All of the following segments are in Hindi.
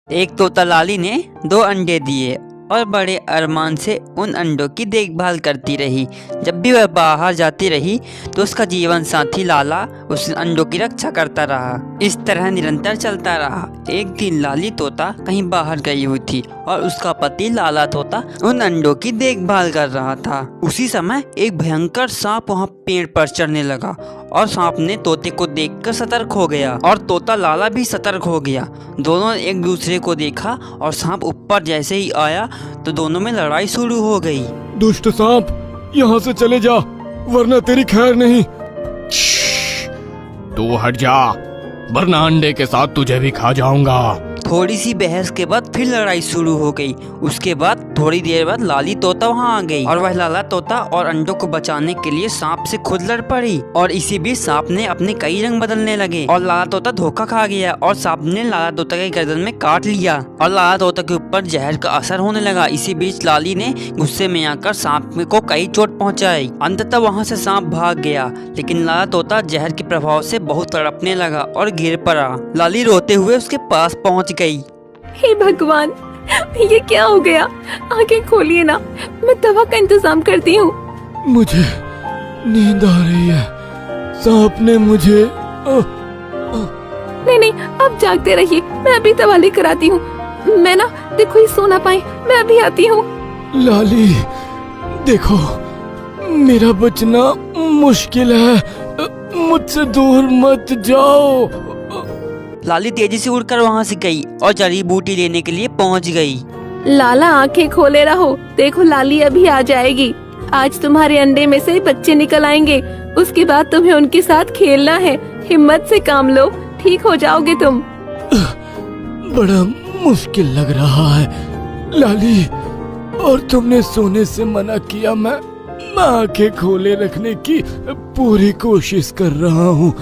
एक तोता लाली ने 2 अंडे दिए और बड़े अरमान से उन अंडों की देखभाल करती रही। जब भी वह बाहर जाती रही तो उसका जीवन साथी लाला उस अंडों की रक्षा करता रहा। इस तरह निरंतर चलता रहा। एक दिन लाली तोता कहीं बाहर गई हुई थी और उसका पति लाला तोता उन अंडों की देखभाल कर रहा था। उसी समय एक भयंकर सांप वहाँ पेड़ पर चढ़ने लगा और सांप ने तोते को देखकर सतर्क हो गया और तोता लाला भी सतर्क हो गया। दोनों ने एक दूसरे को देखा और सांप ऊपर जैसे ही आया तो दोनों में लड़ाई शुरू हो गई। दुष्ट सांप, यहाँ से चले जा वरना तेरी खैर नहीं। तू हट जा वरना अंडे के साथ तुझे भी खा जाऊंगा। थोड़ी सी बहस के बाद फिर लड़ाई शुरू हो गई। उसके बाद थोड़ी देर बाद लाली तोता वहाँ आ गई और वह लाला तोता और अंडों को बचाने के लिए सांप से खुद लड़ पड़ी और इसी बीच सांप ने अपने कई रंग बदलने लगे और लाला तोता धोखा खा गया और सांप ने लाला तोता के गर्दन में काट लिया और लाला तोता के ऊपर जहर का असर होने लगा। इसी बीच लाली ने गुस्से में आकर सांप को कई चोट पहुँचाई। अंततः वहाँ से सांप भाग गया, लेकिन लाला तोता जहर के प्रभाव से बहुत तड़पने लगा और गिर पड़ा। लाली रोते हुए उसके पास पहुँच गई। हे भगवान, ये क्या हो गया? आंखें खोलिए ना, मैं दवा का इंतजाम करती हूँ। मुझे नींद आ रही है। सांप ने मुझे नहीं नहीं, आप जागते रहिए, मैं अभी दवा लेकर आती हूँ। मैं ना देखो ये सो ना पाए, मैं अभी आती हूँ। लाली देखो, मेरा बचना मुश्किल है, मुझसे दूर मत जाओ। लाली तेजी से उड़कर वहाँ से गई और जड़ी बूटी लेने के लिए पहुँच गई। लाला आंखें खोले रहो, देखो लाली अभी आ जाएगी। आज तुम्हारे अंडे में से बच्चे निकल आएंगे, उसके बाद तुम्हें उनके साथ खेलना है। हिम्मत से काम लो, ठीक हो जाओगे तुम। बड़ा मुश्किल लग रहा है लाली, और तुमने सोने से मना किया। मैं आंखें खोले रखने की पूरी कोशिश कर रहा हूँ।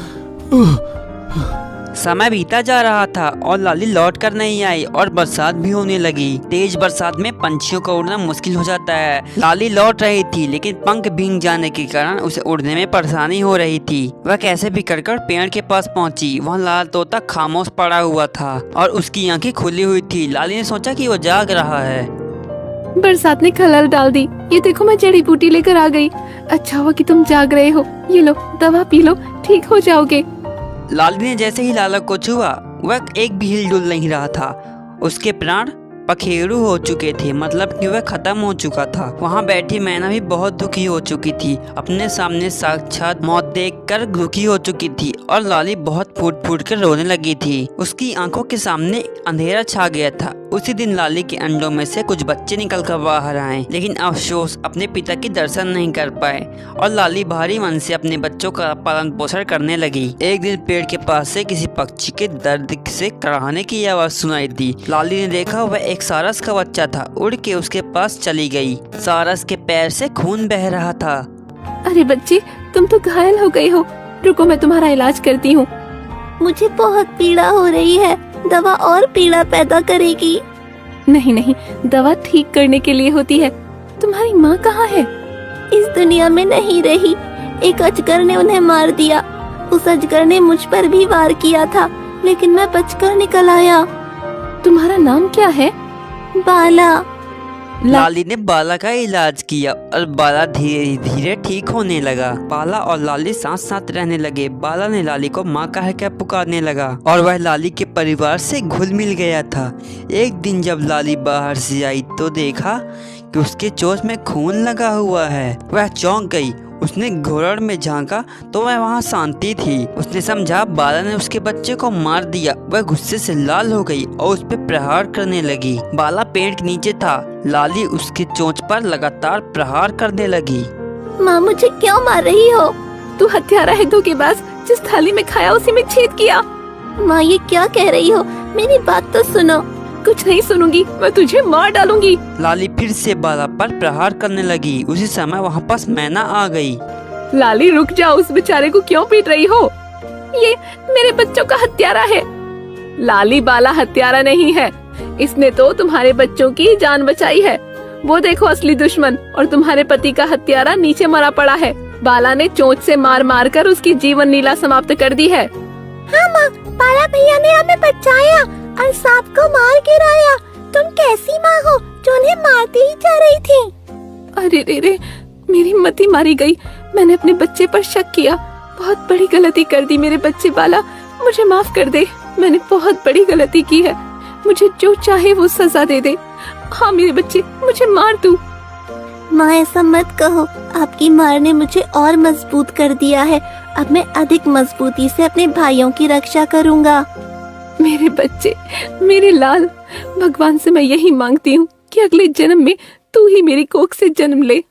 समय बीता जा रहा था और लाली लौट कर नहीं आई और बरसात भी होने लगी। तेज बरसात में पंछियों का उड़ना मुश्किल हो जाता है। लाली लौट रही थी, लेकिन पंख भीग जाने के कारण उसे उड़ने में परेशानी हो रही थी। वह कैसे भी कर पेड़ के पास पहुंची। वहाँ लाल तोता खामोश पड़ा हुआ था और उसकी आंखें खुली हुई थी। लाली ने सोचा कि वो जाग रहा है। बरसात ने खलल डाल दी। ये देखो मैं जड़ी बूटी लेकर आ गई। अच्छा हुआ कि तुम जाग रहे हो, ये लो दवा पी लो, ठीक हो जाओगे। लाली ने जैसे ही लाला को छुआ, वह एक भी हिलडुल नहीं रहा था। उसके प्राण पखेरु हो चुके थे, मतलब कि वह खत्म हो चुका था। वहाँ बैठी मैना भी बहुत दुखी हो चुकी थी। अपने सामने साक्षात मौत देखकर दुखी हो चुकी थी और लाली बहुत फूट फूट कर रोने लगी थी। उसकी आंखों के सामने अंधेरा छा गया था। उसी दिन लाली के अंडों में से कुछ बच्चे निकल कर बाहर आए, लेकिन अफसोस अपने पिता की दर्शन नहीं कर पाए और लाली भारी मन से अपने बच्चों का पालन पोषण करने लगी। एक दिन पेड़ के पास से किसी पक्षी के दर्द से कराहने की आवाज सुनाई दी। लाली ने देखा वह एक सारस का बच्चा था। उड़ के उसके पास चली गई। सारस के पैर से खून बह रहा था। अरे बच्ची, तुम तो घायल हो गई हो, रुको मैं तुम्हारा इलाज करती हूँ। मुझे बहुत पीड़ा हो रही है, दवा और पीड़ा पैदा करेगी। नहीं नहीं, दवा ठीक करने के लिए होती है। तुम्हारी माँ कहाँ है? इस दुनिया में नहीं रही। एक अजगर ने उन्हें मार दिया। उस अजगर ने मुझ पर भी वार किया था, लेकिन मैं बचकर निकल आया। तुम्हारा नाम क्या है? बाला। लाली ने बाला का इलाज किया और बाला धीरे धीरे ठीक होने लगा। बाला और लाली साथ साथ रहने लगे। बाला ने लाली को माँ कहकर पुकारने लगा और वह लाली के परिवार से घुल मिल गया था। एक दिन जब लाली बाहर से आई तो देखा कि उसके चोंच में खून लगा हुआ है। वह चौंक गई। उसने घोरड़ में झांका तो वह वहाँ शांति थी। उसने समझा बाला ने उसके बच्चे को मार दिया। वह गुस्से से लाल हो गई और उस पर प्रहार करने लगी। बाला पेड़ के नीचे था। लाली उसके चोंच पर लगातार प्रहार करने लगी। माँ मुझे क्यों मार रही हो? तू हत्यारा है धोखेबाज, जिस थाली में खाया उसी में छेद किया। माँ ये क्या कह रही हो? मेरी बात तो सुनो। कुछ नहीं सुनूंगी, मैं तुझे मार डालूंगी। लाली फिर से बाला पर प्रहार करने लगी। उसी समय वहाँ पास मैना आ गई। लाली रुक जाओ, उस बेचारे को क्यों पीट रही हो? ये मेरे बच्चों का हत्यारा है। लाली, बाला हत्यारा नहीं है, इसने तो तुम्हारे बच्चों की जान बचाई है। वो देखो असली दुश्मन, और तुम्हारे पति का हत्यारा नीचे मरा पड़ा है। बाला ने चोंच से मार मार कर उसकी जीवन लीला समाप्त कर दी है। हाँ माँ, बाला भैया ने हमें बचाया। और सांप को मार गिराया। तुम कैसी माँ हो जो उन्हें मारती ही जा रही थी? अरे रे रे, मेरी मति मारी गई। मैंने अपने बच्चे पर शक किया। बहुत बड़ी गलती कर दी मेरे बच्चे बाला। मुझे माफ कर दे। मैंने बहुत बड़ी गलती की है। मुझे जो चाहे वो सजा दे दे। हाँ मेरे बच्चे, मुझे मार तू। माँ ऐसा मत कहो। आपकी मार ने मुझे और मजबूत कर दिया है। अब मैं अधिक मजबूती से अपने भाइयों की रक्षा करूँगा। मेरे बच्चे, मेरे लाल, भगवान से मैं यही मांगती हूँ कि अगले जन्म में तू ही मेरी कोख से जन्म ले।